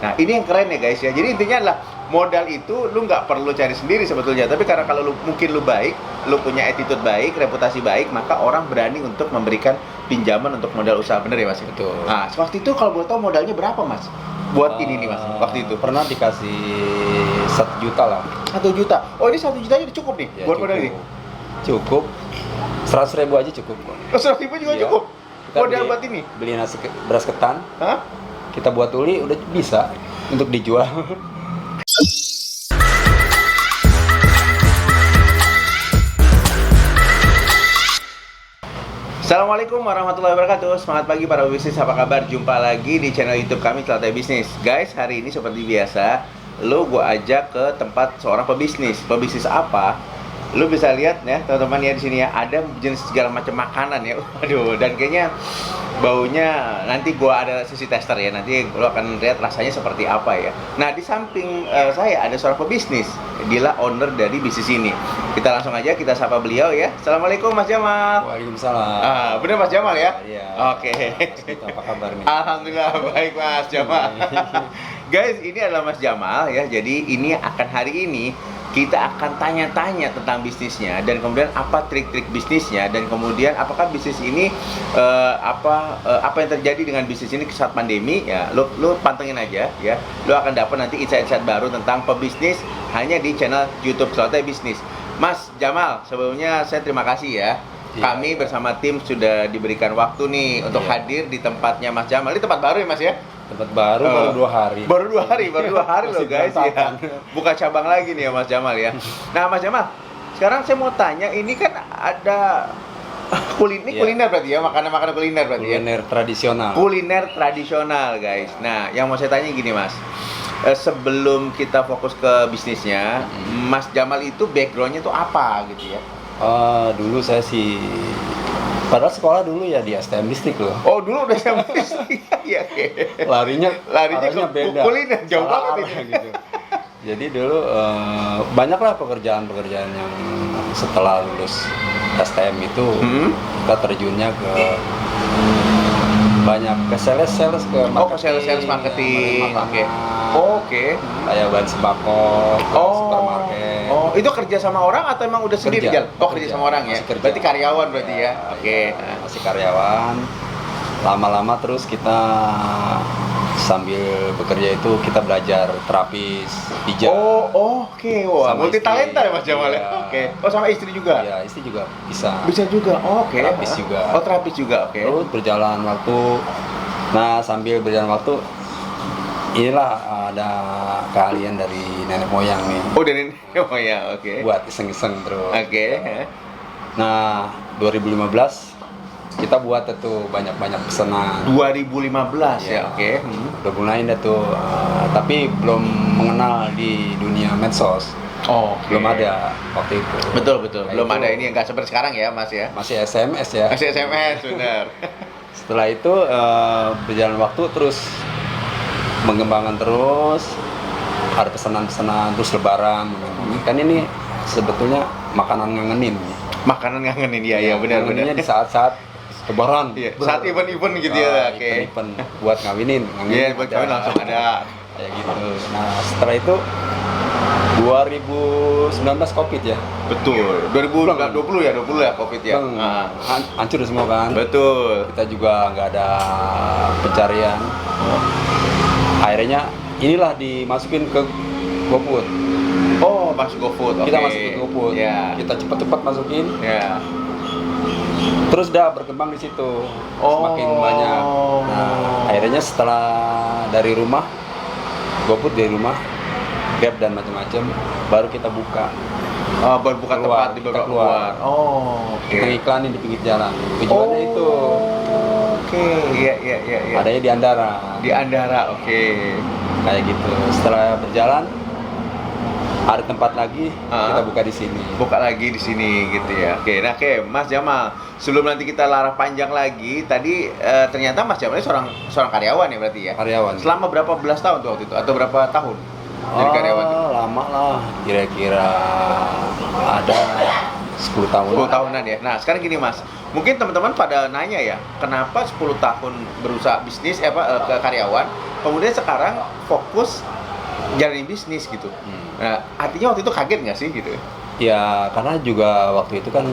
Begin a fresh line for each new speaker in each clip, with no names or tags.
Nah, ini yang keren ya guys ya. Jadi intinya adalah modal itu lu nggak perlu cari sendiri sebetulnya. Tapi karena kalau mungkin lu baik, lu punya attitude baik, reputasi baik, maka orang berani untuk memberikan pinjaman untuk modal usaha. Bener ya Mas?
Betul.
Nah, waktu itu kalau boleh tahu modalnya berapa Mas? Buat ini nih Mas, waktu itu.
Pernah dikasih 1 juta lah.
1 juta. Oh, ini 1 juta aja udah cukup nih
Ya,
buat modal ini.
Cukup. 100.000 aja cukup kok.
Oh, 100.000 juga
Iya.
cukup.
Kita
Modal buat ini.
Beli beras ketan.
Hah?
Kita buat uli udah bisa untuk dijual.
Assalamualaikum warahmatullahi wabarakatuh. Semangat pagi para bisnis, apa kabar? Jumpa lagi di channel YouTube kami Telatai Bisnis. Guys, hari ini seperti biasa, gue ajak ke tempat seorang pebisnis. Pebisnis apa? Lu bisa lihat ya, teman-teman ya di sini ya, ada jenis segala macam makanan ya. Waduh, dan kayaknya baunya nanti gua ada sesi tester ya. Nanti lu akan lihat rasanya seperti apa ya. Nah, di samping saya ada seorang pebisnis. Dialah owner dari bisnis ini. Kita langsung aja kita sapa beliau ya. Assalamualaikum Mas Jamal.
Waalaikumsalam.
Bener Mas Jamal ya?
Iya.
Oke.
Apa kabar nih?
Alhamdulillah baik Mas Jamal. Guys, ini adalah Mas Jamal ya. Jadi ini akan hari ini kita akan tanya-tanya tentang bisnisnya dan kemudian apa trik-trik bisnisnya dan kemudian apakah bisnis ini apa yang terjadi dengan bisnis ini saat pandemi ya. Lu pantengin aja ya. Lu akan dapat nanti insight-insight baru tentang pebisnis hanya di channel YouTube Telatai Bisnis. Mas Jamal, sebelumnya saya terima kasih ya. Kami bersama tim sudah diberikan waktu nih untuk hadir di tempatnya Mas Jamal. Ini tempat baru ya Mas ya?
Tempat baru 2 hari.
Baru 2 hari loh guys ya.
berantakan.
Buka cabang lagi nih ya Mas Jamal ya. Nah Mas Jamal, sekarang saya mau tanya, ini kan ada kuliner berarti ya, makanan-makanan kuliner berarti ya.
Kuliner tradisional.
Kuliner tradisional guys. Nah, yang mau saya tanya gini Mas. Sebelum kita fokus ke bisnisnya, Mas Jamal itu backgroundnya tuh apa gitu ya?
Dulu saya sih padahal sekolah dulu ya di STM Listrik loh.
Oh, dulu udah sama istri. Iya, oke.
Larinya
ke
beda.
kuliner, jauh
Salah
banget
arah gitu. Jadi dulu banyaklah pekerjaan-pekerjaan yang setelah lulus STM itu kita terjunnya ke banyak ke sales ke marketing.
Oh, ke sales marketing. Oke. Oke.
Kayak bahan sembako, supermarket.
Oh, itu kerja sama orang atau emang udah sendiri
Kerja.
Jal? Oh, kerja sama orang ya.
Masih kerja.
Berarti karyawan berarti ya. Oke.
Masih karyawan. Lama-lama terus kita sambil bekerja itu kita belajar terapis pijat.
Oh, oke. Wah,
Sama
multi talenta
istri.
ya Mas Jamal ya.
Iya.
Oke. Oh, sama istri juga?
Iya, istri juga bisa.
Bisa juga. Oh, oke.
Terapis juga.
Oh, terapis juga. Oke.
Terus berjalan waktu. Nah, sambil berjalan waktu inilah ada keahlian dari nenek moyang nih.
Oh, dari oh ya, oke.
Buat iseng-iseng terus.
Oke.
Nah, 2015 kita buat itu banyak-banyak pesanan.
2015 ya, oke.
Udah mulai dah tuh, tapi belum mengenal di dunia medsos.
Oh,
Belum ada waktu itu.
Betul.
Nah,
Belum
itu
ada ini yang nggak seperti sekarang ya, Mas ya.
Masih SMS ya.
Masih SMS, benar.
Setelah itu berjalan waktu terus mengembangkan terus, ada pesanan-pesanan terus lebaran. Kan ini sebetulnya makanan ngangenin.
Makanan ngangenin ya, benar.
Ngangeninnya di saat-saat lebaran.
Iya, saat event-event gitu ya, oke.
Event buat ngawinin.
Iya, buat kawin langsung ada.
Kayak gitu. Nah, setelah itu 2019 Covid ya.
Betul. 2020 ya, Covid ya. Nah,
Hancur semua kan.
betul.
Kita juga nggak ada pencarian. Akhirnya inilah dimasukin ke GoFood.
Oh, masuk GoFood.
Kita
oke.
masuk ke GoFood.
Ya.
Kita cepat-cepat masukin.
Ya.
Terus dah berkembang di situ. Semakin banyak. Nah, akhirnya setelah dari rumah GoFood dari rumah, Grab dan macam-macam, baru kita buka.
Baru buka
Keluar,
tempat di
kita
beberapa
keluar.
luar. Oh, oke.
Kita iklanin di pinggir jalan. Tujuannya itu.
Oke. Iya.
Adanya di Andara.
Di Andara, oke.
Kayak gitu. Setelah berjalan, ada tempat lagi kita buka di sini.
Buka lagi di sini gitu ya. Oke, nah Mas Jamal, sebelum nanti kita larah panjang lagi, tadi ternyata Mas Jamal ini seorang karyawan ya berarti ya?
Karyawan.
Selama berapa belas tahun tuh waktu itu? Atau berapa tahun jadi karyawan tuh?
Lama lah, kira-kira ada 10 tahun.
10 tahunan ya. Nah, sekarang gini Mas, mungkin teman-teman pada nanya ya, kenapa 10 tahun berusaha bisnis ke karyawan, kemudian sekarang fokus jalanin bisnis gitu. Nah, artinya waktu itu kaget nggak sih gitu?
Ya karena juga waktu itu kan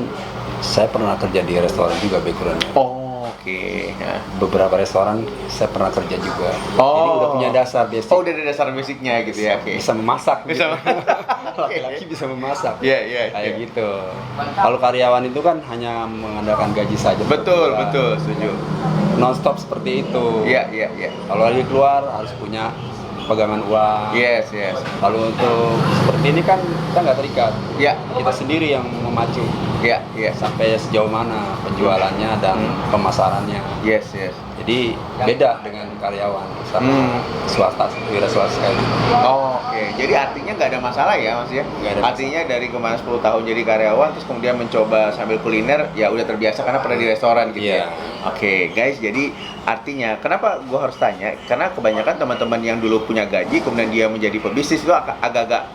saya pernah kerja di restoran juga backgroundnya.
Oh, oke. Nah.
Beberapa restoran saya pernah kerja juga.
Oh.
Jadi udah punya dasar basic.
Oh, udah ada dasar basicnya gitu ya. Oke.
Bisa memasak.
Bisa
gitu. Laki-laki bisa memasak.
Iya.
Kayak gitu. Kalau karyawan itu kan hanya mengandalkan gaji saja.
Betul, setuju.
Non-stop seperti itu.
Iya.
Kalau lagi keluar harus punya pegangan uang.
Yes.
Kalau untuk seperti ini kan kita nggak terikat.
Iya.
Kita sendiri yang memacu.
Iya.
Sampai sejauh mana penjualannya dan pemasarannya.
Yes.
Jadi beda dengan karyawan sama swasta, wira swasta sekali.
Oh, oke. Jadi artinya nggak ada masalah ya, Mas ya?
Nggak ada
artinya dari kemarin 10 tahun jadi karyawan, terus kemudian mencoba sambil kuliner, ya udah terbiasa karena pernah di restoran gitu ya?
Iya.
Oke, guys, jadi artinya, kenapa gue harus tanya? Karena kebanyakan teman-teman yang dulu punya gaji, kemudian dia menjadi pebisnis itu agak-agak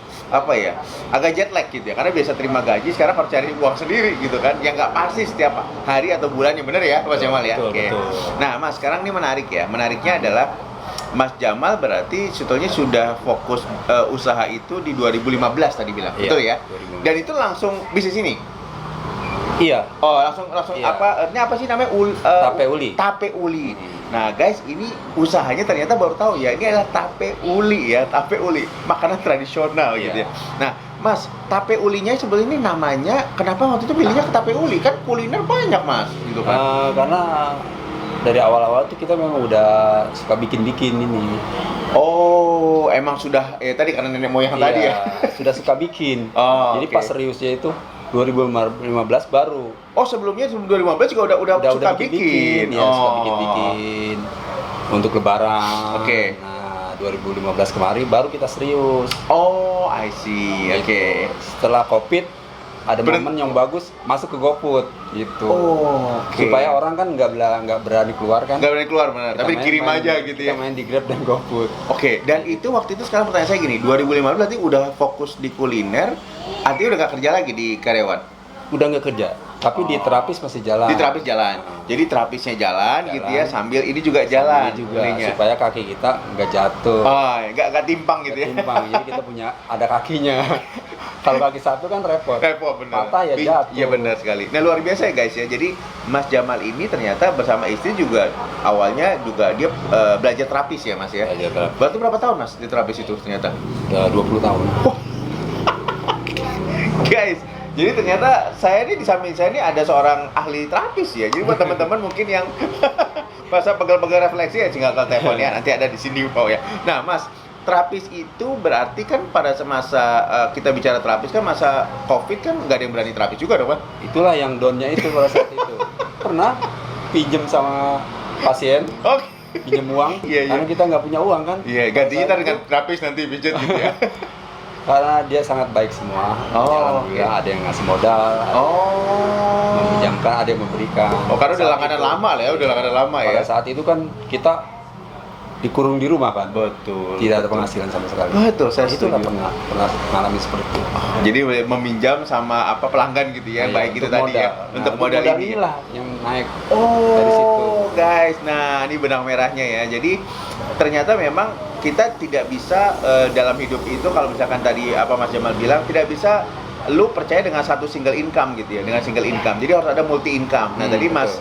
agak jet lag gitu ya, karena biasa terima gaji, sekarang harus cari uang sendiri gitu kan, yang nggak pasti setiap hari atau bulan, yang bener ya Mas Jamal ya.
Betul.
Nah Mas, sekarang ini menarik ya, menariknya adalah Mas Jamal berarti sebetulnya sudah fokus usaha itu di 2015 tadi bilang,
Iya,
betul ya?
2015.
Dan itu langsung bisnis ini?
Iya.
Oh, langsung
Iya.
ini apa sih namanya?
Tape uli.
Tape uli. Nah, guys, ini usahanya ternyata baru tahu ya. Ini adalah tape uli ya, tape uli, makanan tradisional gitu ya.
Iya.
Nah, Mas, tape ulinya sebetulnya ini namanya kenapa waktu itu pilihnya ke tape uli? Kan kuliner banyak, Mas, gitu kan.
Karena dari awal-awal tuh kita memang udah suka bikin-bikin ini.
Oh, emang sudah tadi karena nenek moyang tadi ya.
Sudah suka bikin.
Oh,
Jadi
oke.
pas seriusnya itu 2015 baru.
Oh, sebelumnya sebelum 2015 juga udah suka bikin.
Ya, suka bikin untuk lebaran.
Oke.
Nah, 2015 kemarin baru kita serius.
Oh, I see. Oke.
Setelah Covid ada
Berhenti.
momen yang bagus masuk ke GoFood gitu.
Oh, oke.
Supaya orang kan nggak berani keluar kan.
Nggak berani keluar benar,
Kita
tapi dikirim
main-
aja gitu ya.
Kita main di Grab dan GoFood.
Oke, dan itu waktu itu sekarang pertanyaan saya gini, 2015 berarti udah fokus di kuliner, artinya udah gak kerja lagi di karyawan?
Udah nggak kerja, tapi di terapis masih jalan.
Di terapis jalan. Jadi terapisnya jalan gitu ya, sambil ini juga jalan.
Ini juga
ininya.
supaya kaki kita nggak jatuh.
Oh, nggak timpang gitu ya.
Timpang, jadi kita punya ada kakinya. Kalau kaki satu kan repot.
Repot bener.
Patah ya jatuh.
Iya benar sekali. Nah luar biasa ya guys ya. Jadi Mas Jamal ini ternyata bersama istri juga awalnya juga dia belajar terapis ya Mas ya.
Belajar terapis.
Berarti berapa tahun Mas di terapis itu ternyata?
Udah 20 tahun.
Guys, jadi ternyata saya ini di samping saya ini ada seorang ahli terapis ya. Jadi buat teman-teman mungkin yang masa pegel-pegel refleksi ya tinggal telepon ya. Nanti ada di sini ya. Nah Mas, terapis itu berarti kan pada semasa kita bicara terapis kan masa Covid kan nggak ada yang berani terapis juga dong Pak?
Itulah yang downnya itu pada saat itu. Pernah pinjem sama pasien,
Oke.
pinjem uang,
Iya.
karena kita nggak punya uang kan.
Iya, gantinya ntar
Pada saat
dengan terapis nanti pijat gitu ya.
itu, karena dia sangat baik semua.
Oh,
Alhamdulillah,
oke.
ada yang ngasih modal, ada yang meminjamkan, ada yang memberikan.
Oh, karena udah
Saat
langganan
itu,
lama lah ya, udah langganan lama ya.
Pada saat itu kan kita dikurung di rumah kan.
Betul.
Tidak ada penghasilan sama sekali.
Betul, saya
Itu nggak
setuju.
pernah mengalami seperti itu.
Jadi meminjam sama apa pelanggan gitu ya,
Iya,
baik itu
untuk
tadi ya,
modal.
untuk
Nah,
modal ini.
inilah yang naik
Oh,
dari situ.
guys, nah ini benang merahnya ya. Jadi ternyata memang kita tidak bisa dalam hidup itu kalau misalkan tadi apa Mas Jamal bilang tidak bisa lu percaya dengan satu single income gitu ya, dengan single income. Jadi harus ada multi income. Nah, tadi Mas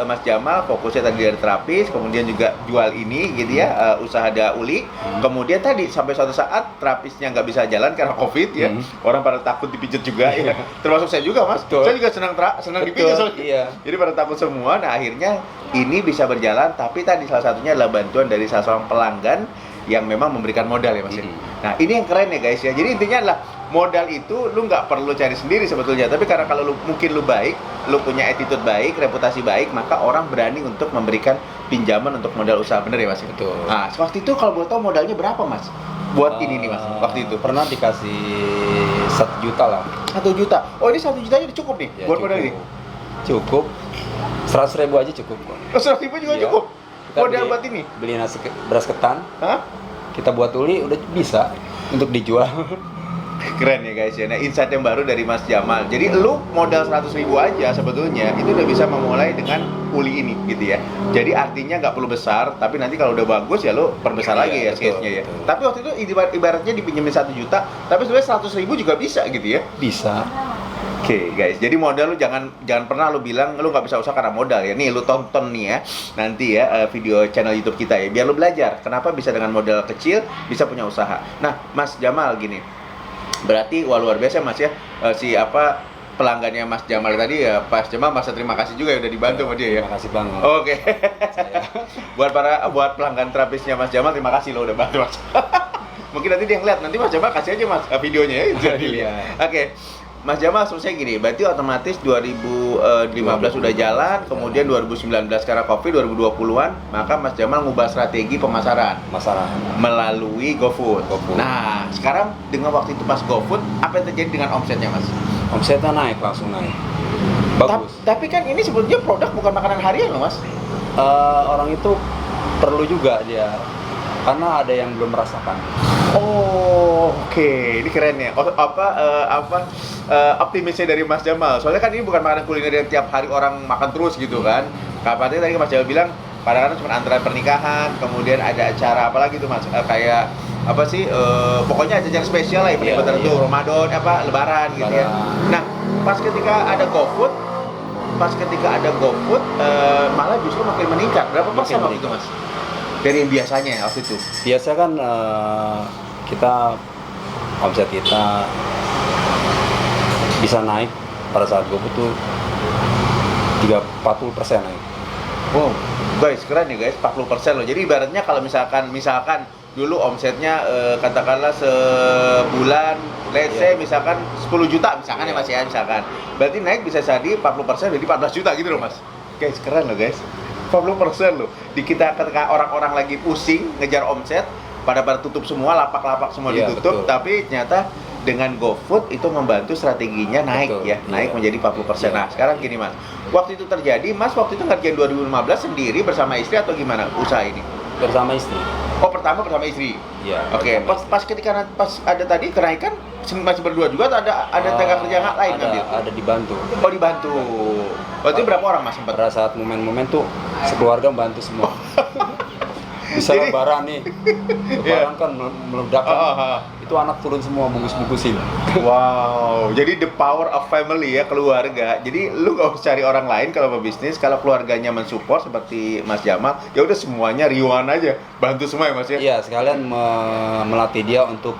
Mas Jamal fokusnya tadi dari terapis, kemudian juga jual ini gitu ya, usaha uli. Kemudian tadi sampai suatu saat terapisnya nggak bisa jalan karena Covid ya. Orang pada takut dipijat juga ya. Termasuk saya juga, Mas.
Betul.
Saya juga senang
Betul,
dipijat soalnya.
iya.
Jadi pada takut semua. Nah, akhirnya ini bisa berjalan, tapi tadi salah satunya adalah bantuan dari salah seorang pelanggan yang memang memberikan modal ya Mas ya. Nah, ini yang keren ya guys ya. Jadi intinya adalah modal itu lu nggak perlu cari sendiri sebetulnya, tapi karena kalau lu mungkin lu baik, lu punya attitude baik, reputasi baik, maka orang berani untuk memberikan pinjaman untuk modal usaha, bener ya Mas?
Betul.
Nah, waktu itu kalau boleh tahu modalnya berapa Mas? Buat ini nih Mas, waktu itu
pernah dikasih 1 juta lah.
1 juta. Oh, ini 1 jutanya udah cukup nih
Ya,
buat modal ini.
Cukup. 100.000 aja cukup kok.
Oh, 100.000 juga
Iya.
cukup.
Kita
Modal buat ini.
Beli beras ketan,
Hah?
kita buat uli udah bisa untuk dijual.
Keren ya guys ya. Nah, insight yang baru dari Mas Jamal. Jadi lu modal 100.000 aja sebetulnya itu udah bisa memulai dengan uli ini gitu ya. Jadi artinya nggak perlu besar, tapi nanti kalau udah bagus ya lu perbesar lagi ya
betul,
case-nya ya.
betul.
Tapi waktu itu ibaratnya dipinjemin 1 juta, tapi sebenarnya 100.000 juga bisa gitu ya.
Bisa.
Oke guys, jadi modal lu jangan pernah lu bilang lu nggak bisa usaha karena modal ya. Nih lu tonton nih ya nanti ya video channel YouTube kita ya, biar lu belajar kenapa bisa dengan modal kecil bisa punya usaha. Nah Mas Jamal gini, berarti wah luar biasa Mas ya, pelanggannya Mas Jamal tadi ya, Mas Jamal masa terima kasih juga ya udah dibantu sama dia ya.
Terima kasih banget.
Oke. buat pelanggan terapisnya Mas Jamal terima kasih lo udah bantu Mas. Mungkin nanti dia ngeliat, nanti Mas Jamal kasih aja Mas videonya ya. Jadi Oke. Mas Jamal selesai gini, berarti otomatis 2015 udah jalan, kemudian 2019 karena Covid, 2020-an, maka Mas Jamal ngubah strategi pemasaran melalui GoFood. Nah, sekarang dengan waktu itu pas GoFood, apa yang terjadi dengan omsetnya Mas?
Omsetnya naik, langsung naik. Bagus.
Tapi kan ini sebetulnya produk bukan makanan harian loh Mas.
Orang itu perlu juga dia, karena ada yang belum merasakan.
Oh, oke. Ini keren ya. Optimisnya dari Mas Jamal. Soalnya kan ini bukan makanan kuliner yang tiap hari orang makan terus gitu kan. Kapan tadi Mas Jamal bilang kadang-kadang cuma antara pernikahan, kemudian ada acara apa lagi tuh Mas? Kayak apa sih? Pokoknya acara spesial lah, event tertentu, Ramadan, Lebaran gitu ya. Nah, pas ketika ada GoFood, malah justru makin meningkat. Berapa persen waktu itu Mas? Dari yang biasanya waktu itu?
Biasa kan omset kita bisa naik pada saat GoFood tuh 40% naik.
Wow, guys keren ya guys, 40% loh. Jadi ibaratnya kalau misalkan dulu omsetnya katakanlah sebulan, let's say misalkan 10 juta misalkan ya Mas ya, misalkan. Berarti naik bisa jadi 40% jadi 14 juta gitu loh Mas. Guys, keren loh guys. 40% loh. Di kita ketika orang-orang lagi pusing ngejar omset, pada tutup semua, lapak-lapak semua ditutup, betul. Tapi ternyata dengan GoFood itu membantu strateginya naik naik menjadi 40%. Nah, sekarang gini Mas. Waktu itu terjadi, Mas waktu itu ngerjain 2015 sendiri bersama istri atau gimana usaha ini?
Bersama istri.
Oh, pertama bersama istri.
Iya.
Oke, pas ketika ada tadi kenaikan masih berdua juga atau ada tenaga kerja lain ngambil?
Ada dibantu.
Oh, dibantu. Berarti berapa orang Mas sempat?
Pada saat momen-momen tuh sekeluarga membantu semua. Bisa lebaran nih, lebaran kan meledak kan, itu anak turun semua bungkus-bungkusin.
Wow, jadi the power of family ya, keluarga. Jadi lu gak usah cari orang lain kalau mau bisnis, kalau keluarganya mensupport seperti Mas Jamal, ya udah semuanya riuhan aja, bantu semua ya Mas ya.
Iya, sekalian melatih dia untuk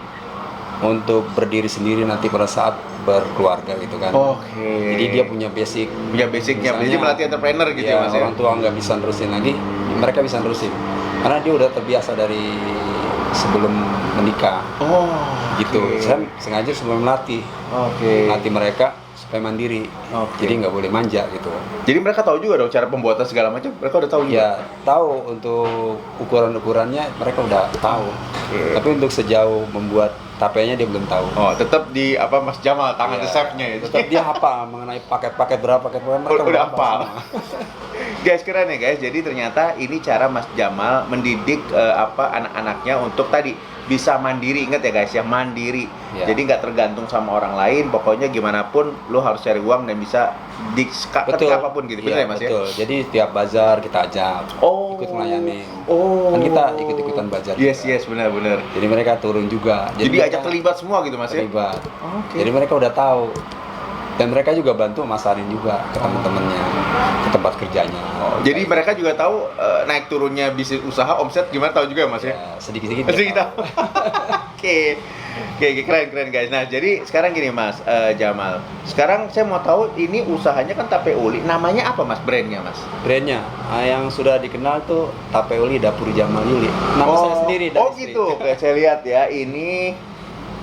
berdiri sendiri nanti pada saat berkeluarga gitu kan.
Oke.
Jadi dia punya basicnya.
Misalnya, jadi melatih entrepreneur gitu ya Mas ya.
Orang tua nggak bisa nerusin lagi, mereka bisa nerusin. Karena dia udah terbiasa dari sebelum menikah.
Oh,
gitu. Saya sengaja sebelum melatih mereka supaya mandiri. Jadi nggak boleh manja gitu.
Jadi mereka tahu juga dong cara pembuatan segala macam. Mereka udah tahu juga.
Ya, tahu untuk ukuran-ukurannya mereka udah tahu. Tapi untuk sejauh membuat tapenya dia belum tahu. Oh,
tetap di Mas Jamal tangan resepnya ya.
Tetap dia hafal mengenai paket berapa mereka
udah hafal. Guys, keren ya guys. Jadi ternyata ini cara Mas Jamal mendidik anak-anaknya untuk tadi bisa mandiri. Ingat ya guys, yang mandiri. Jadi nggak tergantung sama orang lain. Pokoknya gimana pun lu harus cari uang dan bisa ketika apapun gitu. Betul ya Mas
betul. Jadi tiap bazar kita ajak. Ikut melayani. Kan kita ikut-ikutan bazar.
Yes, benar.
Jadi mereka turun juga.
Jadi ajak terlibat semua gitu Mas ya.
Terlibat. Jadi mereka udah tahu. Dan mereka juga bantu masarin juga ke teman-temannya, ke tempat kerjanya.
Jadi mereka juga tahu naik turunnya bisnis usaha, omset gimana tahu juga Mas ya?
Sedikit-sedikit. Oke,
keren guys. Nah, jadi sekarang gini Mas Jamal. Sekarang saya mau tahu ini usahanya kan Tape Uli. Namanya apa Mas brandnya Mas?
Brandnya yang sudah dikenal tuh Tape Uli Dapur Jamal Yuli. Nama saya sendiri dari istri.
Gitu. Oke, saya lihat ya. Ini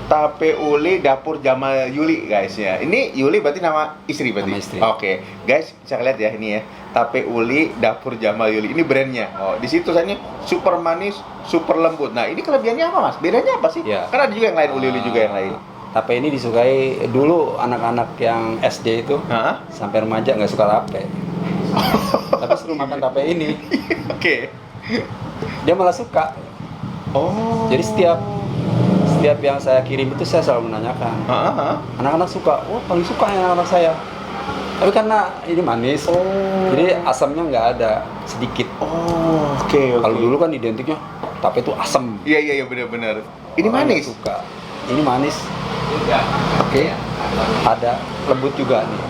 Tape Uli Dapur Jamal Yuli guys ya. Ini Yuli berarti nama istri berarti.
Nama istri.
Oke. Guys, bisa lihat ya ini ya. Tape Uli Dapur Jamal Yuli. Ini brandnya. Di situ tulisannya super manis, super lembut. Nah, ini kelebihannya apa Mas? Bedanya apa sih? Karena ada juga yang lain, Uli juga yang lain.
Tape ini disukai dulu anak-anak yang SD itu sampai remaja nggak suka tape. Tapi suruh makan tape ini. Dia malah suka. Jadi setiap setiap yang saya kirim itu saya selalu menanyakan. Anak-anak suka, oh paling suka ya anak-anak saya. Tapi karena ini manis, jadi asamnya nggak ada, sedikit.
Oke.
Kalau dulu kan identiknya tape itu asam.
Iya benar-benar. Ini
Orang
manis.
nggak suka. Ini manis. Oke. Ada lembut juga nih.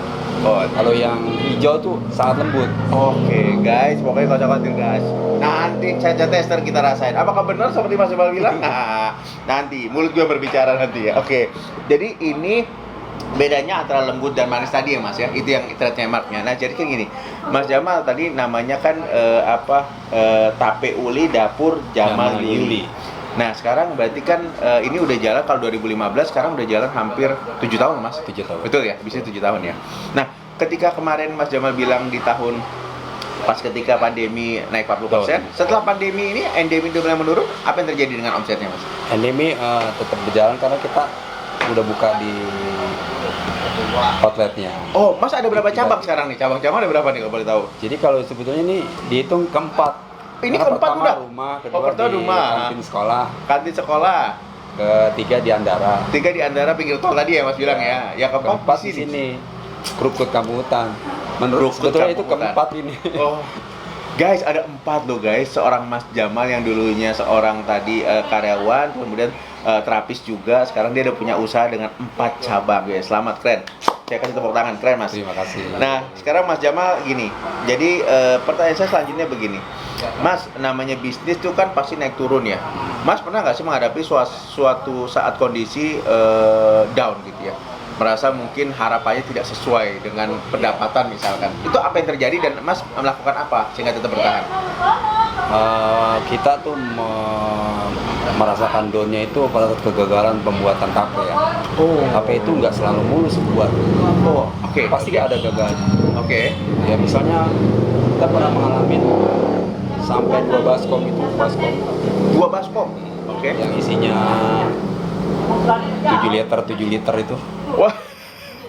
Kalau yang hijau tuh sangat lembut.
Oke, guys, pokoknya kocok-kocok guys. Nanti caca tester kita rasain. Apakah benar seperti Mas Jamal bilang? Nah, nanti mulut gue berbicara nanti ya. Oke. Jadi ini bedanya antara lembut dan manis tadi ya Mas ya. Itu yang trademarknya. Nah, jadi kan gini. Mas Jamal tadi namanya kan Tape Uli Dapur Jamal Yuli. Nah, sekarang berarti kan ini udah jalan kalau 2015, sekarang udah jalan hampir 7 tahun, Mas.
7 tahun.
Betul ya? Bisa 7 tahun ya. Nah, ketika kemarin Mas Jamal bilang di tahun pas ketika pandemi naik 40%, setelah pandemi ini endemi udah mulai menurun, apa yang terjadi dengan omsetnya, Mas?
Endemi tetap berjalan karena kita udah buka di outletnya.
Oh, Mas ada berapa cabang sekarang nih? Cabang-cabang ada berapa nih kalau boleh tahu?
Jadi kalau sebetulnya ini dihitung keempat.
Ini
Karena
keempat
pertama
udah?
rumah,
Oh,
kedua
pertama
di
rumah.
kantin sekolah,
Kantin sekolah,
ketiga di Andara.
3 di Andara pinggir tol tadi ya Mas bilang ya. Yang keempat
Keempat di sini. Krukut Kampung Hutan. Menurut
Krukut
sebetulnya itu
Kampung Hutan.
keempat ini.
Oh, guys ada 4 loh guys. Seorang Mas Jamal yang dulunya seorang tadi karyawan, kemudian terapis juga. Sekarang dia udah punya usaha dengan 4 cabang guys. Selamat, keren. Saya kasih tepuk tangan, keren Mas.
Terima kasih.
Nah, sekarang Mas Jamal gini. Jadi pertanyaan saya selanjutnya begini. Mas, namanya bisnis tuh kan pasti naik turun ya. Mas pernah nggak sih menghadapi suatu saat kondisi down gitu ya? Merasa mungkin harapannya tidak sesuai dengan pendapatan misalkan. Itu apa yang terjadi dan Mas melakukan apa sehingga tetap bertahan?
Kita tuh merasakan downnya itu pada saat kegagalan pembuatan tape ya. Tape itu nggak selalu mulus buat.
Oke.
Pasti ada gagalnya.
Oke.
Ya misalnya kita pernah mengalami sampai 2 baskom itu,
2 baskom. Oke.
yang isinya 7 liter itu.
Wah.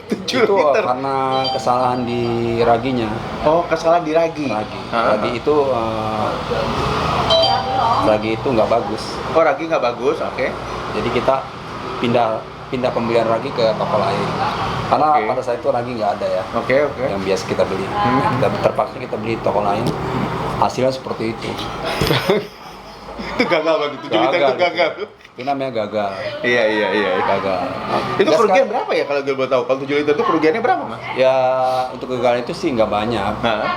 7
Itu
liter.
karena kesalahan di raginya.
Oh, kesalahan di ragi.
Ragi itu nggak bagus.
Oh, ragi nggak bagus. Oke.
Jadi kita pindah pembelian ragi ke toko lain. Karena
Oke.
pada saat itu ragi nggak ada ya.
Oke.
Yang biasa kita beli. Kita terpaksa kita beli di toko lain. Hasilnya seperti itu.
Itu gagal bagi 7 liter itu gagal.
Itu namanya gagal.
Iya.
Gagal.
Itu
Ya,
kerugian berapa ya kalau gue boleh tahu? Kalau 7 liter itu kerugiannya berapa, Mas?
Ya untuk gagal itu sih nggak banyak.
Nah.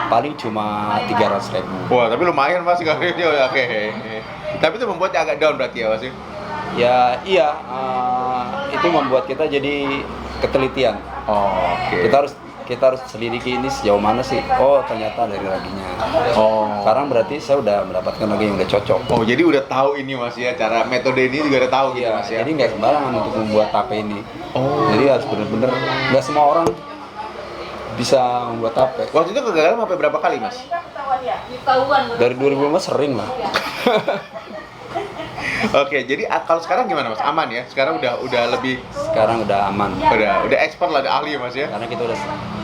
Paling cuma 300.000.
Wah, tapi lumayan Mas gagalnya. Oke. Tapi itu membuatnya agak down berarti ya, Mas?
Ya iya, itu membuat kita jadi ketelitian.
Oh, oke.
Kita harus selidiki ini sejauh mana sih. Oh ternyata dari raginya.
Oh.
Sekarang berarti saya udah mendapatkan ragi yang udah cocok.
Oh, jadi udah tahu ini Mas ya, cara metode ini juga udah tahu gitu
Iya,
Mas ya.
jadi nggak sembarangan untuk membuat tape ini.
Oh.
Jadi harus bener-bener, nggak semua orang bisa membuat tape.
Waktu itu kegagalan sampai berapa kali, Mas?
Dari 2015 sering lah.
Oke, jadi kalau sekarang gimana Mas? Aman ya? Sekarang udah lebih
Sekarang udah aman.
udah expert lah, udah ahli Mas ya.
Karena kita udah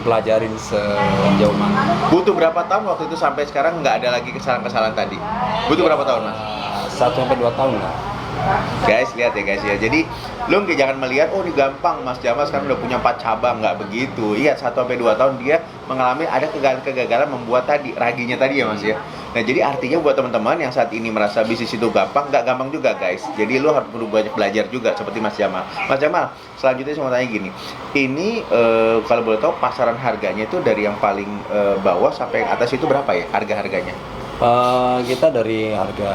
pelajarin sejauh mana.
Butuh berapa tahun waktu itu sampai sekarang nggak ada lagi kesalahan-kesalahan tadi? Butuh berapa tahun Mas?
1-2 tahun lah.
Guys, lihat ya guys ya. Jadi lu jangan melihat oh ini gampang Mas Jamal sekarang udah punya 4 cabang, nggak begitu. Iya, 1-2 tahun dia mengalami ada kegagalan membuat tadi raginya tadi ya Mas ya. Nah, jadi artinya buat teman-teman yang saat ini merasa bisnis itu gampang, nggak gampang juga guys. Jadi lu harus perlu banyak belajar juga seperti Mas Jamal. Mas Jamal, selanjutnya saya mau tanya gini. Ini kalau boleh tahu pasaran harganya itu dari yang paling bawah sampai yang atas itu berapa ya harga-harganya?
Kita dari harga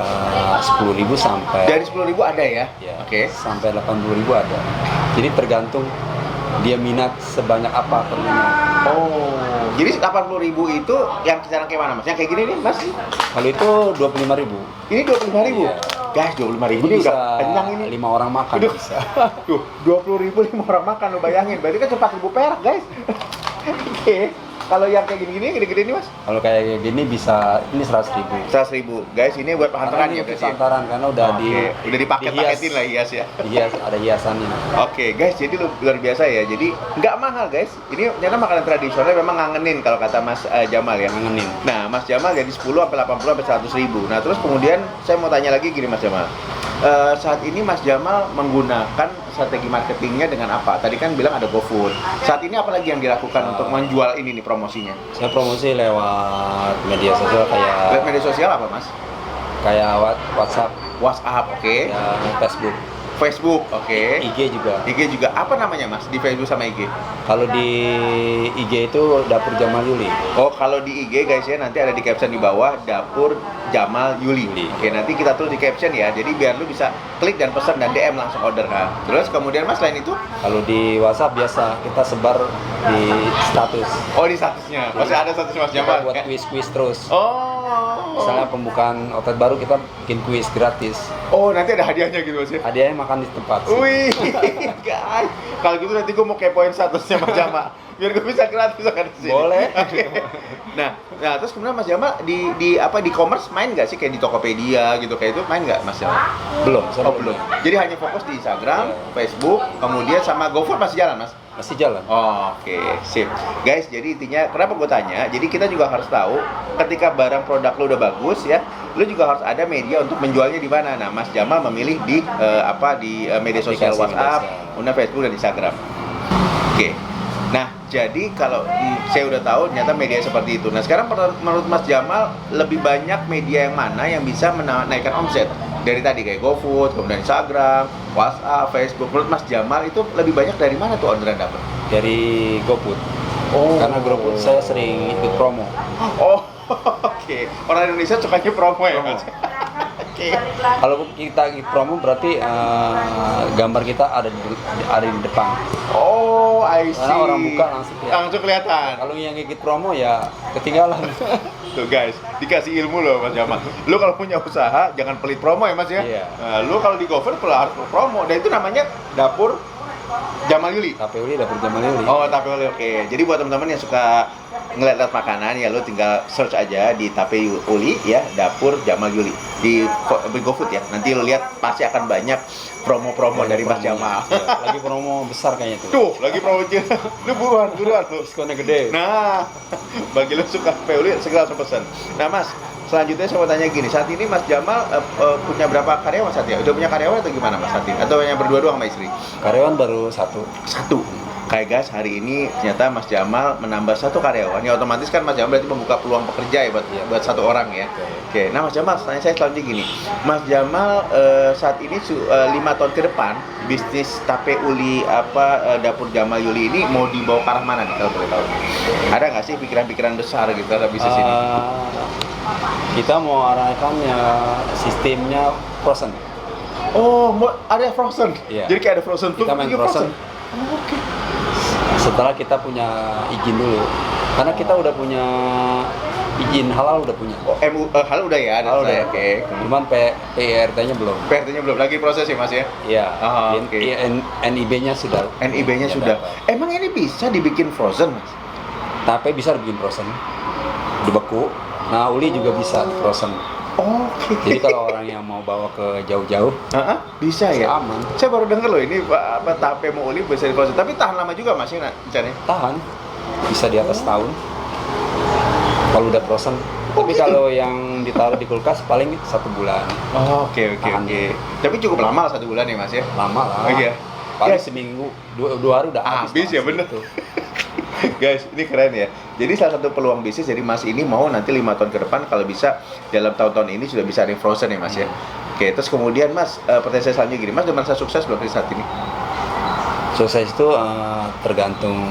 10.000 sampai
Dari 10.000 ada ya?
ya,
Oke.
sampai 80.000 ada. Jadi tergantung dia minat sebanyak apa perlunya.
Oh, jadi 80.000 itu yang kisaran kayak mana Mas? Yang kayak gini nih Mas?
Kalau itu 25.000.
Ini 25.000.
Iya.
Guys, 25.000
Ini
ini
bisa
udah kenyang ini.
5 orang makan
Aduh.
bisa.
Tuh, 20.000 5 orang makan lo bayangin. Berarti kan 4.000 perak, guys. Oke. Kalau yang kayak gini-gini, gede-gede ini Mas?
Kalau kayak gini bisa ini 100.000.
100.000. Guys, ini buat
Karena
hantaran ya
ini
berarti.
santaran karena udah
Udah dipaket-paketin lah hias ya.
Dihias, ada hiasannya.
Oke guys, jadi luar biasa ya. Jadi nggak mahal guys. Ini ternyata makanan tradisional memang ngangenin kalau kata Mas Jamal ya.
Ngangenin.
Nah, Mas Jamal jadi 10 sampai 80 sampai 100.000. Nah, terus kemudian saya mau tanya lagi gini Mas Jamal. saat ini Mas Jamal menggunakan strategi marketingnya dengan apa? Tadi kan bilang ada GoFood. Saat ini apa lagi yang dilakukan untuk menjual ini nih promosinya?
Saya promosi lewat media sosial
Lihat media sosial apa Mas?
kayak WhatsApp,
WhatsApp, oke.
ya, Facebook,
Facebook, oke.
IG juga.
IG juga. Apa namanya Mas di Facebook sama IG?
Kalau di IG itu Dapur Jamal Yuli.
Oh, kalau di IG guys ya nanti ada di caption di bawah Dapur Jamal Yuli. Oke, nanti kita tulis di caption ya. Jadi biar lu bisa klik dan pesan dan DM langsung order kan. Terus kemudian Mas selain itu?
Kalau di WhatsApp biasa kita sebar di status.
Oh, di statusnya. Masih ada status Mas
Kita
Jamal.
buat kuis-kuis terus.
Oh.
Misalnya pembukaan outlet baru kita bikin kuis gratis.
Oh, nanti ada hadiahnya gitu Mas ya.
Hadiahnya makan di tempat.
Wih, guys. Kalau gitu nanti gue mau kepoin statusnya Mas Jamal. Biar gue bisa gratis akan di sini.
Boleh.
Oke. Nah, terus kemudian Mas Jamal di apa di e-commerce main nggak sih kayak di Tokopedia gitu kayak itu main nggak Mas Jamal?
Belum, saya
Oh belum. Jadi hanya fokus di Instagram,
Iya.
Facebook, kemudian sama GoFood masih jalan Mas?
Masih jalan.
Oh, oke, sip. Guys, jadi intinya kenapa gue tanya? Jadi kita juga harus tahu ketika barang produk lo udah bagus ya, lo juga harus ada media untuk menjualnya di mana. Nah, Mas Jamal memilih di media sosial
Aplikasi
WhatsApp,
media sosial.
kemudian Facebook dan Instagram. Oke. Nah, jadi kalau saya udah tahu ternyata media seperti itu. Nah, sekarang menurut Mas Jamal lebih banyak media yang mana yang bisa menaikkan omset? Dari tadi kayak GoFood, kemudian Instagram, WhatsApp, Facebook. Menurut Mas Jamal itu lebih banyak dari mana tuh orderan dapat?
Dari GoFood.
Oh.
Karena GoFood saya sering ikut promo.
Oh, oke. Orang Indonesia sukanya promo ya,
Promo.
Mas? Oke.
Kalau kita ikut promo berarti gambar kita ada di depan.
Oh, I see.
Karena orang buka langsung kelihatan.
Langsung kelihatan.
Kalau yang ikut promo ya ketinggalan.
Tuh guys, dikasih ilmu loh Mas Jamal. Lu kalau punya usaha jangan pelit promo ya Mas ya.
Iya.
Nah, lu kalau di GoFood harus promo. Dan itu namanya Dapur Jamal Yuli.
Tape Uli Dapur Jamal Yuli.
Oh, Tape Uli, oke. Jadi buat teman-teman yang suka ngeliat makanan ya, lu tinggal search aja di Tape Uli ya, Dapur Jamal Yuli di GoFood ya. Nanti lu lihat pasti akan banyak promo-promo dari Mas Jamal.
Iya, lagi promo besar kayaknya tuh.
Tuh, lagi promo lu buruan lu.
Diskonnya gede.
Nah, bagi lu suka Tape Uli segera langsung pesan. Nah, Mas, selanjutnya saya mau tanya gini, saat ini Mas Jamal punya berapa karyawan saat ini? Udah punya karyawan atau gimana Mas saat ini? Atau hanya berdua doang sama istri?
Karyawan baru satu.
Satu. Kayak guys, hari ini ternyata Mas Jamal menambah satu karyawan. Ya otomatis kan Mas Jamal berarti membuka peluang pekerja ya buat satu orang ya. Oke. Nah Mas Jamal, tanya saya selanjutnya gini. Mas Jamal saat ini 5 tahun ke depan bisnis Tape Uli Dapur Jamal Yuli ini mau dibawa ke arah mana nih kalau boleh tahu? Ada nggak sih pikiran-pikiran besar gitu terhadap bisnis ini?
Kita mau arahkannya sistemnya frozen.
Oh, ada frozen.
Iya.
Jadi kayak ada frozen tuh.
Kita main frozen.
Oh, oke.
Setelah kita punya izin dulu, karena kita udah punya izin halal udah punya.
Oh, halal udah ya, ada
Halal
saya.
udah.
Oke.
Cuman PRT-nya belum.
PRT-nya belum lagi proses ya Mas ya?
Iya.
Oh, oke.
NIB-nya sudah.
NIB-nya
Ya,
sudah.
dapat.
Emang ini bisa dibikin frozen, Mas?
Tape bisa dibikin frozen, dibeku. Nah, uli juga bisa frozen.
Oke.
Jadi kalau orang yang mau bawa ke jauh-jauh,
Bisa ya?
aman.
Saya baru denger loh ini tape mau uli bisa di frozen. Tapi tahan lama juga Mas ya caranya?
Tahan, bisa di atas tahun. Kalau udah frozen.
Oh,
Tapi
gitu?
kalau yang ditaruh di kulkas paling 1 bulan.
Oh, oke.
Tahan.
Tapi cukup lama 1 bulan ya Mas ya?
Lama lah.
Oh, iya.
Paling
Yes.
seminggu, 2 hari udah
Habis ya,
langsung
bener.
gitu.
Guys, ini keren ya. Jadi salah satu peluang bisnis jadi Mas ini mau nanti 5 tahun ke depan kalau bisa dalam tahun-tahun ini sudah bisa ada yang frozen ya Mas ya. Oke, terus kemudian Mas, pertanyaan saya selanjutnya gini, Mas udah merasa sukses belum di saat ini?
Sukses itu tergantung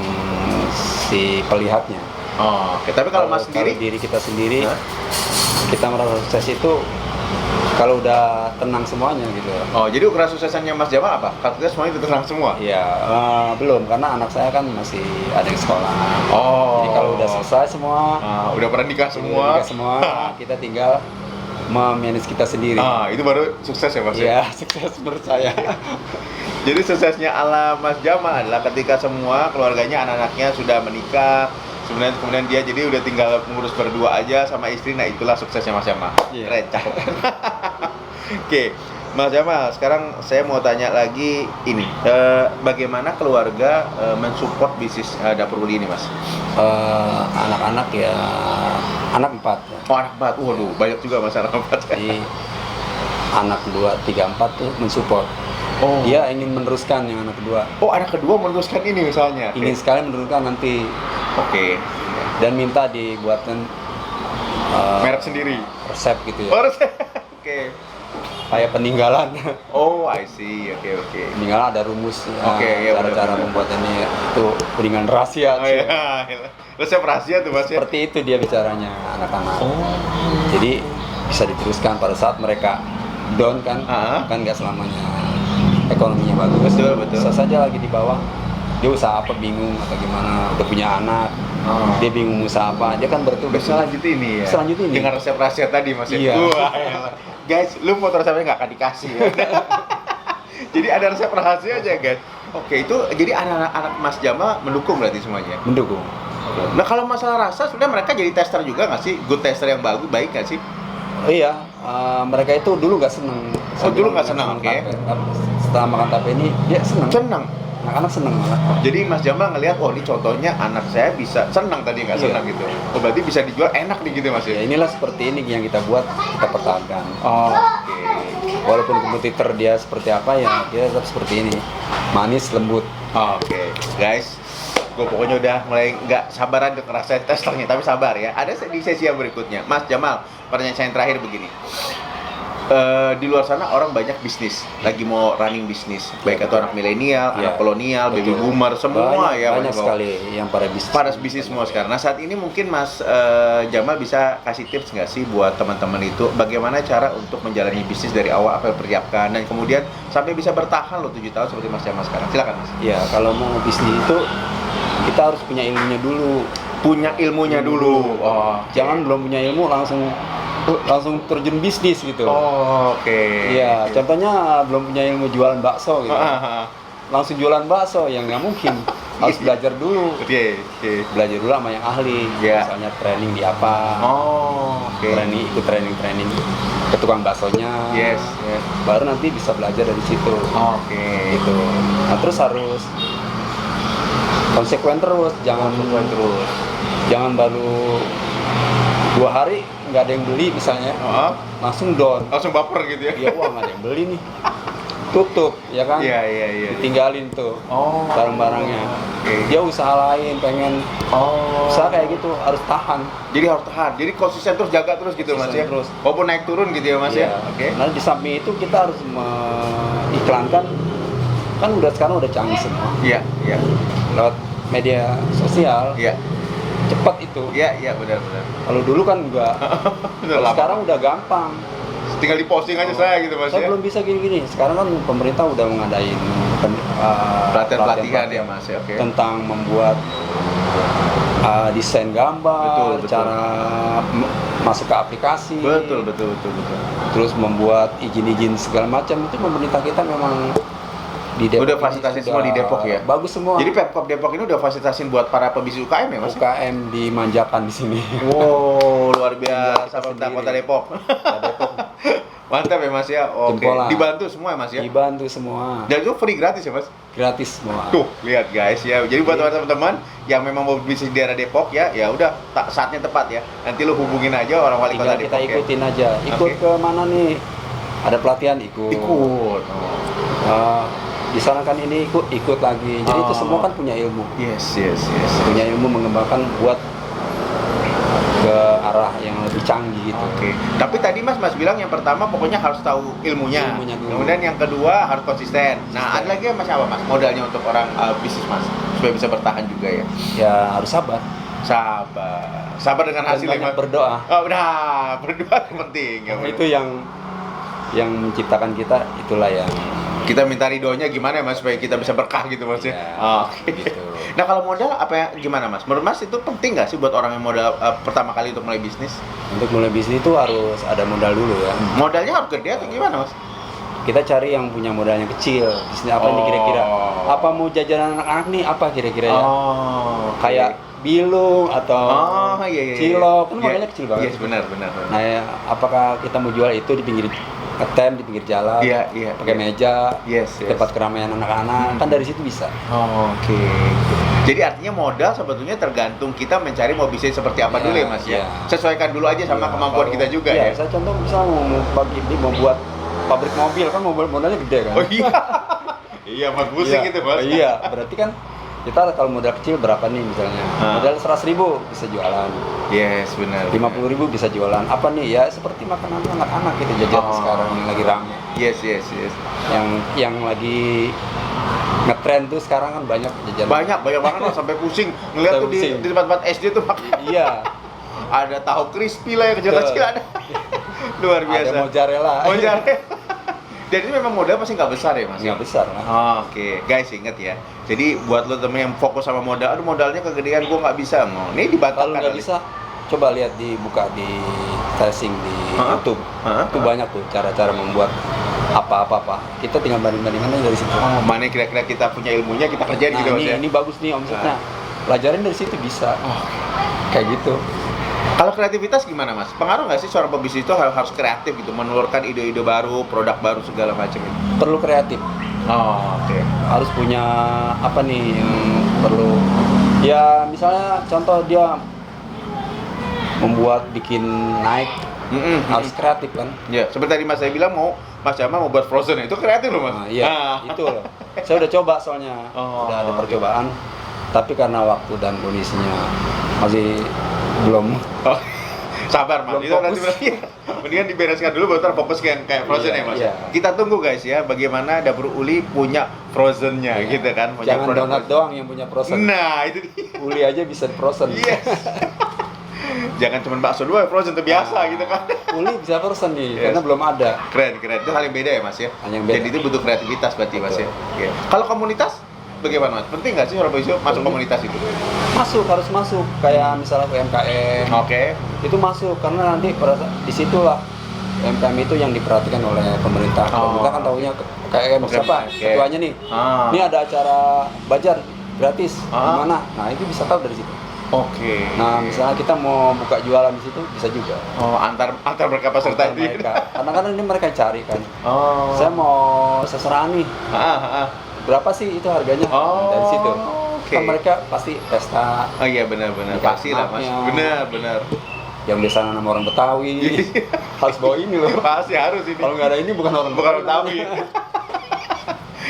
si pelihatnya.
Oh, oke. Tapi kalau Mas sendiri?
diri kita sendiri,
Hah?
kita merasa sukses itu kalau udah tenang semuanya gitu.
Oh, jadi ukuran suksesannya Mas Jamal apa? Kalau kita semuanya itu tenang semua?
Iya, belum karena anak saya kan masih ada yang sekolah.
Oh.
Jadi kalau udah selesai semua,
Udah pernah nikah semua?
udah nikah semua, kita tinggal memanage kita sendiri.
Itu baru sukses ya Mas?
Iya, sukses menurut saya.
Jadi suksesnya ala Mas Jamal adalah ketika semua keluarganya, anak-anaknya sudah menikah, kemudian dia jadi udah tinggal mengurus berdua aja sama istri. Nah itulah suksesnya Mas Jamal.
Iya.
Keren, cakep. Oke, Mas Jamal, sekarang saya mau tanya lagi ini, bagaimana keluarga mensupport bisnis Dapur Uli ini Mas?
Anak-anak ya, anak 4 ya.
Oh anak 4, waduh banyak juga Mas anak 4.
Jadi anak kedua, 3, 4 tuh mensupport.
Oh.
Dia ingin meneruskan yang anak kedua.
Oh, anak kedua meneruskan ini misalnya.
Ingin sekali meneruskan nanti
Oke.
dan minta dibuatkan
Merek sendiri.
resep gitu ya.
Oh, oke.
Kayak peninggalan.
Oh, I see. Oke.
Peninggalan ada rumus
Oke, iya,
cara-cara
benar-benar.
membuat ini itu peninggalan rahasia.
Oh iya. Resep rahasia tuh Mas ya.
Seperti itu dia bicaranya anak-anak.
Oh.
Jadi bisa diteruskan pada saat mereka down kan,
Ah.
kan nggak selamanya ekonominya bagus.
Betul.
Bisa saja lagi di bawah dia usaha apa bingung atau gimana, udah punya anak, dia bingung usaha apa, dia kan bertugas.
Bisa lanjut ini ya.
Selanjut ini.
Dengan resep rahasia tadi Mas ya.
Iya.
Wah, elah. Guys, lu foto resepnya nggak akan dikasih ya. Jadi ada resep rahasia aja guys. Oke, itu jadi anak-anak Mas Jamal mendukung berarti semuanya.
Mendukung.
Nah kalau masalah rasa sebenarnya mereka jadi tester juga nggak sih? Good tester yang bagus, baik nggak sih?
Oh iya, mereka itu dulu nggak seneng.
Oh, dulu nggak seneng, oke.
tape. Setelah makan tape ini dia seneng.
Senang.
Anak-anak seneng malah.
Jadi Mas Jamal ngelihat, oh ini contohnya anak saya bisa senang tadi nggak
Iya.
senang gitu. Oh berarti bisa dijual enak nih gitu Mas
Ya
ya?
inilah seperti ini yang kita buat, kita pertahankan.
Oh, oke.
Walaupun kompetitor dia seperti apa ya, dia tetap seperti ini. Manis, lembut.
Oke, guys, gue pokoknya udah mulai nggak sabaran untuk ngerasain testernya, tapi sabar ya. Ada di sesi yang berikutnya. Mas Jamal, pertanyaan saya yang terakhir begini. Di luar sana orang banyak bisnis, lagi mau running bisnis, baik itu anak milenial,
Iya,
anak kolonial, baby
betul.
boomer, semua ya.
Banyak
Mas.
sekali yang para bisnis.
Para bisnis semua sekarang. Nah saat ini mungkin Mas Jamal bisa kasih tips nggak sih buat teman-teman itu bagaimana cara untuk menjalani bisnis dari awal apa yang persiapkan dan kemudian sampai bisa bertahan loh 7 tahun seperti Mas Jamal sekarang. Silakan Mas.
Ya, kalau mau bisnis itu kita harus punya ilmunya dulu.
Punya ilmunya dulu. Oh,
Jangan belum punya ilmu langsung terjun bisnis gitu.
Oh, oke.
Iya, contohnya belum punya ilmu jualan bakso gitu. Langsung jualan bakso yang nggak mungkin. Harus belajar dulu.
Oke.
Belajar dulu sama yang ahli.
Iya.
Misalnya training di apa.
Oh, oke.
Ikut training ke tukang baksonya.
Yes.
Baru nanti bisa belajar dari situ.
Oke.
Gitu. Nah, terus harus konsekuen terus, jangan
terus.
Jangan baru 2 hari nggak ada yang beli misalnya, langsung down.
Langsung baper gitu ya.
Iya, wah nggak ada yang beli nih, tutup ya kan.
Iya.
Tinggalin tuh barang-barangnya.
Oke.
Dia usaha lain, pengen usaha kayak gitu harus tahan.
Jadi harus tahan. Jadi konsisten terus, jaga terus gitu Mas ya.
Konsisten terus.
Walaupun naik turun gitu ya Mas ya.
Iya.
Oke.
Nah di samping itu kita harus mengiklankan, kan sekarang udah canggih semua
Iya.
lewat media sosial.
Iya.
Cepat itu.
Iya, benar.
Kalau dulu kan enggak. Kalau
lama.
sekarang udah gampang.
Tinggal di posting aja saya gitu Mas
Saya
ya.
belum bisa gini-gini. Sekarang kan pemerintah udah mengadain
Pelatihan ya Mas ya. Oke.
tentang membuat desain gambar,
Betul.
cara masuk ke aplikasi.
Betul.
Terus membuat izin-izin segala macam, itu pemerintah kita memang di Depok.
Udah fasilitasi semua di Depok ya?
Bagus semua.
Jadi Pemkop Depok ini udah fasilitasin buat para pebisnis UKM ya Mas?
UKM dimanjakan di sini.
Wow, luar biasa
Kita
pemerintah
sendiri.
Kota Depok.
Depok
Mantap ya Mas ya. Oke.
Jempolan.
Dibantu semua ya Mas ya.
dibantu semua.
Dan itu free gratis ya Mas?
Gratis semua.
Tuh, lihat guys ya. Jadi buat teman-teman yang memang mau bisnis di daerah Depok ya udah saatnya tepat ya. Nanti lu hubungin aja orang wali kota
Tinggal
Depok
kita ikutin aja. Ikut
Oke.
ke mana nih? Ada pelatihan ikut.
Ikut.
Di sana kan ini ikut lagi. Jadi itu semua kan punya ilmu.
Yes.
Punya ilmu mengembangkan buat ke arah yang lebih canggih gitu.
Oke. Tapi tadi Mas bilang yang pertama pokoknya harus tahu ilmunya.
Ilmunya dulu.
Kemudian yang kedua harus konsisten. Nah, ada lagi Mas apa Mas modalnya untuk orang bisnis Mas supaya bisa bertahan juga ya.
Ya harus sabar.
Sabar dengan
Dan
hasil ya
banyak
Mas.
berdoa.
Oh, benar. Berdoa itu penting ya.
Nah,
benar.
itu yang menciptakan kita, itulah yang
Kita minta ridhonya gimana ya Mas supaya kita bisa berkah gitu Mas ya.
Ya,
Oke.
gitu.
Nah, kalau modal apa ya gimana Mas? Menurut Mas itu penting nggak sih buat orang yang modal pertama kali untuk mulai bisnis?
Untuk mulai bisnis itu harus ada modal dulu ya.
Modalnya harus gede atau gimana Mas?
Kita cari yang punya modalnya kecil. Bisnis apa nih kira-kira? Apa mau jajanan anak-anak nih? Apa kira-kira ya?
oke.
Kayak bilung atau
iya.
cilok, kan
Iya.
modalnya kecil banget.
Yes, benar.
Nah, ya, apakah kita mau jual itu di pinggir ngetem di pinggir jalan?
Iya.
Pakai meja,
Yes.
tempat keramaian anak-anak, kan dari situ bisa.
Oke. Jadi artinya modal sebetulnya tergantung kita mencari mau bisnis seperti apa
Iya,
dulu ya Mas ya.
iya.
Sesuaikan dulu aja sama
Ya,
kemampuan
kalau-
kita juga
iya,
ya.
saya contoh misal mau pagi ini mau buat pabrik mobil kan modalnya gede kan.
Oh iya. Iya, mas pusing itu, Bos.
Iya, berarti kan kita kalau modal kecil berapa nih misalnya? Modal 100.000 bisa jualan.
Yes, benar.
50.000 bisa jualan. Apa nih? Ya seperti makanan anak-anak gitu jajan sekarang yang lagi rame.
Yes.
Yang lagi ngetren tuh sekarang kan banyak jajan.
Banyak banget loh, sampai pusing ngeliat tuh di tempat-tempat SD tuh
Iya.
ada tahu crispy lah yang kecil-kecil ada. Luar biasa.
Ada mozzarella.
Dan ini memang modal pasti nggak besar ya, Mas?
Nggak besar lah.
Oke, guys, inget ya. Jadi buat lo temen yang fokus sama modal, aduh modalnya kegedean, gua nggak bisa. Ini dibatalkan.
Kalau nggak bisa, coba lihat dibuka di tracing di YouTube. Itu banyak tuh cara-cara membuat apa. Kita tinggal banding-bandingannya dari situ.
Mana kira-kira kita punya ilmunya, kita kerjain gitu, Mas ya.
Ini bagus nih omsetnya. Pelajarin dari situ bisa. Kayak gitu.
Kalau kreativitas gimana, Mas? Pengaruh nggak sih seorang pebisnis itu harus kreatif gitu, menelurkan ide-ide baru, produk baru segala macam itu?
Perlu kreatif.
Oke.
Harus punya apa nih yang perlu? Ya misalnya contoh dia membuat bikin naik, harus kreatif kan?
Ya, seperti tadi Mas saya bilang Mas Jamal mau buat frozen itu kreatif loh, Mas.
Iya, itu loh. Saya udah coba soalnya, udah ada percobaan. Tapi karena waktu dan kondisinya masih belum.
Sabar, Mas. Itu nanti berarti mendingan dibereskan dulu baru fokus kayak frozen ya, Mas.
Iya.
Kita tunggu guys ya bagaimana Dapur Uli punya frozennya gitu kan. Punya
Jangan donat doang yang punya frozen.
Nah, itu dia.
Uli aja bisa frozen.
Yes. Jangan cuma bakso doang frozen itu biasa gitu kan.
Uli bisa frozen nih, karena belum ada.
Keren. Itu hal yang beda ya, Mas ya.
Hal yang beda.
Jadi itu butuh kreativitas berarti, Mas ya. Oke. Kalau komunitas bagaimana, Mas? Penting nggak sih orang bisa masuk komunitas itu?
Harus masuk. Kayak misalnya UMKM.
Oke.
Itu masuk karena nanti disitulah UMKM itu yang diperhatikan oleh pemerintah. Pemerintah kan tahunya UMKM siapa? Ketuanya nih. Ini ada acara bazar gratis di mana? Nah, itu bisa tahu dari situ.
Oke.
Nah, misalnya kita mau buka jualan di situ bisa juga.
Antar mereka peserta itu.
Karena kan ini mereka cari kan. Saya mau seseraan nih. Berapa sih itu harganya? Dari situ. Kan mereka pasti pesta.
Oh iya benar. Pasti lah, Mas. Benar.
Yang biasa nama orang Betawi. Harus bawa ini loh.
Pasti harus ini.
Kalau nggak ada ini bukan orang
Betawi.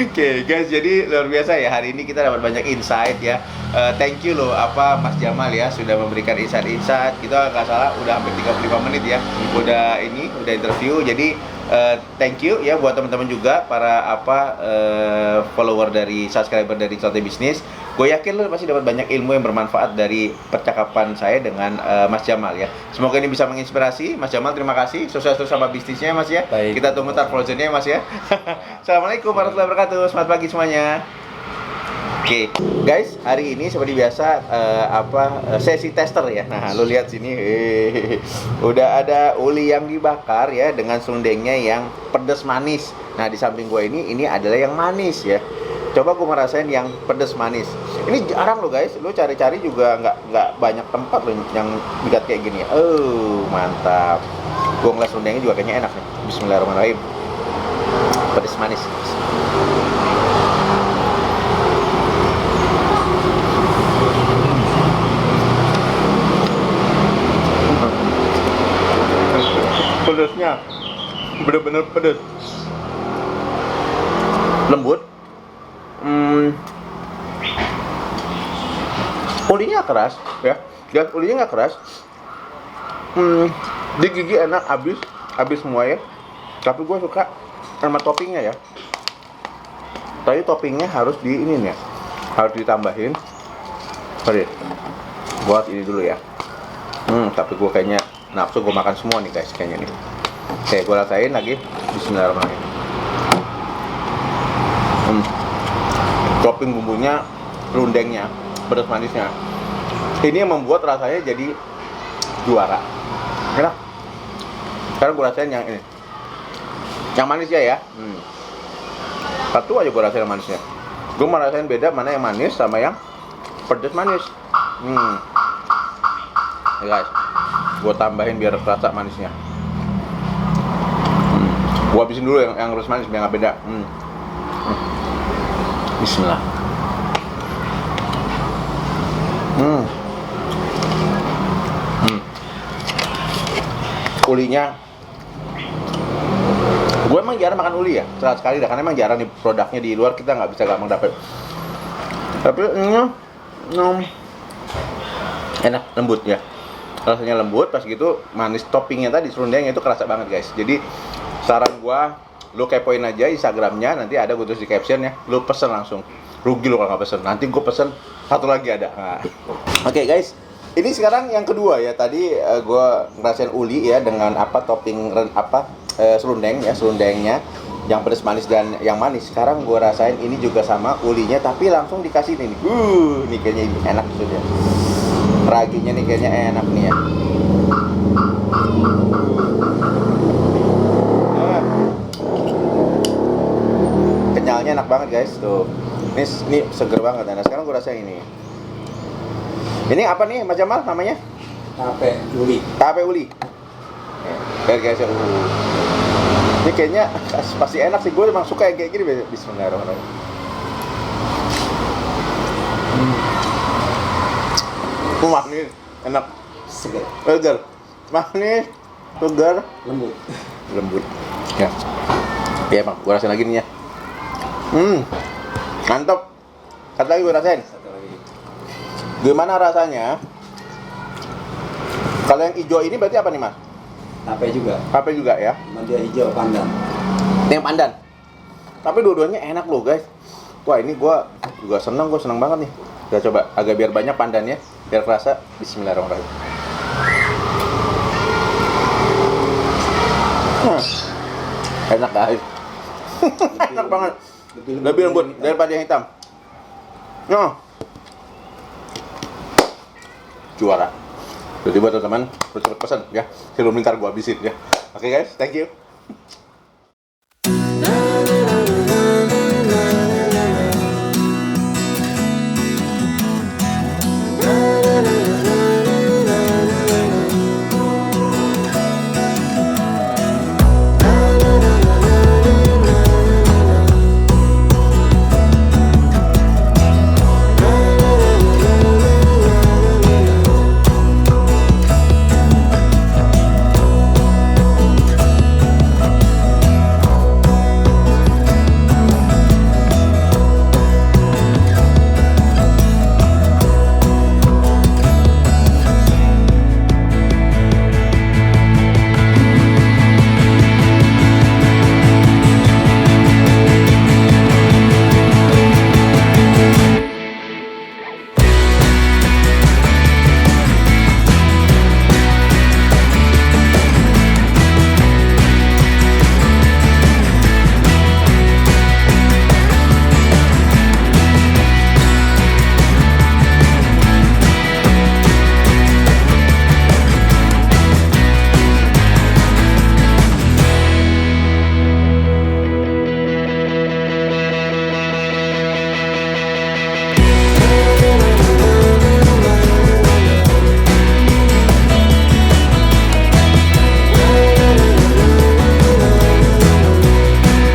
Oke, guys, jadi luar biasa ya hari ini kita dapat banyak insight ya. Thank you loh Mas Jamal ya sudah memberikan insight. Kita nggak salah udah hampir 35 menit ya. Udah interview. Jadi thank you ya buat teman-teman juga para follower dari subscriber dari Sote Bisnis. Gue yakin lo pasti dapat banyak ilmu yang bermanfaat dari percakapan saya dengan Mas Jamal ya. Semoga ini bisa menginspirasi. Mas Jamal, terima kasih. Sukses terus sama bisnisnya, Mas ya.
Baik.
Kita tunggu frozennya, Mas ya. Assalamualaikum warahmatullahi wabarakatuh. Selamat pagi semuanya. Oke, guys, hari ini seperti biasa sesi tester ya. Nah, lo lihat sini, udah ada uli yang dibakar ya dengan serundengnya yang pedas manis. Nah, di samping gue ini adalah yang manis ya. Coba gue merasain yang pedas manis. Ini jarang lo guys, lo cari-cari juga nggak banyak tempat lo yang bikin kayak gini. Mantap. Gue ngeliat serundengnya juga kayaknya enak nih. Bismillahirrahmanirrahim. Pedas manis. Pedasnya bener-bener pedas, lembut, ulinya keras ya, dan ulinya nggak keras, di gigi enak, habis semua ya. Tapi gue suka sama toppingnya ya. Tapi toppingnya harus harus ditambahin. Sorry, buat ini dulu ya. Tapi gue kayaknya nafsu gue makan semua nih guys, kayaknya nih. Oke, gue rasain lagi. Bismillahirrahmanirrahim. Topping bumbunya, rundengnya, pedas manisnya. Ini yang membuat rasanya jadi juara. Enak. Sekarang gue rasain yang ini, yang manisnya ya. Satu aja gue rasain yang manisnya. Gue merasain beda mana yang manis sama yang pedas manis. Ya guys, gue tambahin biar terasa manisnya. Gue habisin dulu yang pedas manis biar nggak beda. Bismillah. Ulinya, gue emang emang jarang makan uli ya? Sekali dah, karena emang jarang nih produknya di luar, kita nggak bisa gampang dapet. Tapi enak, lembut ya. Rasanya lembut, pas gitu manis, toppingnya tadi serundengnya itu kerasa banget guys. Jadi saran gua, lu kepoin aja Instagramnya, nanti ada gua tulis di caption ya. Lu pesen langsung, rugi lu kalau nggak pesen. Nanti gua pesen satu lagi ada. Nah. Oke guys, ini sekarang yang kedua ya. Tadi gua ngerasain uli ya dengan apa topping serundeng ya, serundengnya yang pedas manis dan yang manis. Sekarang gua rasain ini juga sama ulinya, tapi langsung dikasih ini. Ini kayaknya ini enak sudah. Raginya nih kayaknya enak nih ya. Kenyalnya enak banget guys tuh. Ini seger banget. Nah sekarang gue rasain ini. Ini apa nih Mas Jamal namanya?
Tape uli.
Tape uli. Guys ya. Ini kayaknya pasti enak sih. Gue emang suka yang kayak gini. Bismillahirrahmanirrahim. Manis, enak,
Segar.
manis, segar, lembut. Ya, ya bang, gua rasain lagi nih ya. Mantap. Satu lagi gua rasain.
Satu lagi.
Gimana rasanya? Kalau yang hijau ini berarti apa nih mas?
Tape juga.
Tape juga ya?
Cuma dia hijau pandan.
Ini yang pandan. Tapi dua-duanya enak loh guys. Wah ini gua juga seneng banget nih. Kita coba agak biar banyak pandannya, biar kerasa. Bismillahirrahmanirrahim. Enak guys. Enak banget. Lebih lembut daripada yang hitam. Juara. Jadi buat teman-teman, harus cepet pesan ya. Sebelum ntar gua habisin ya. Oke guys, thank you.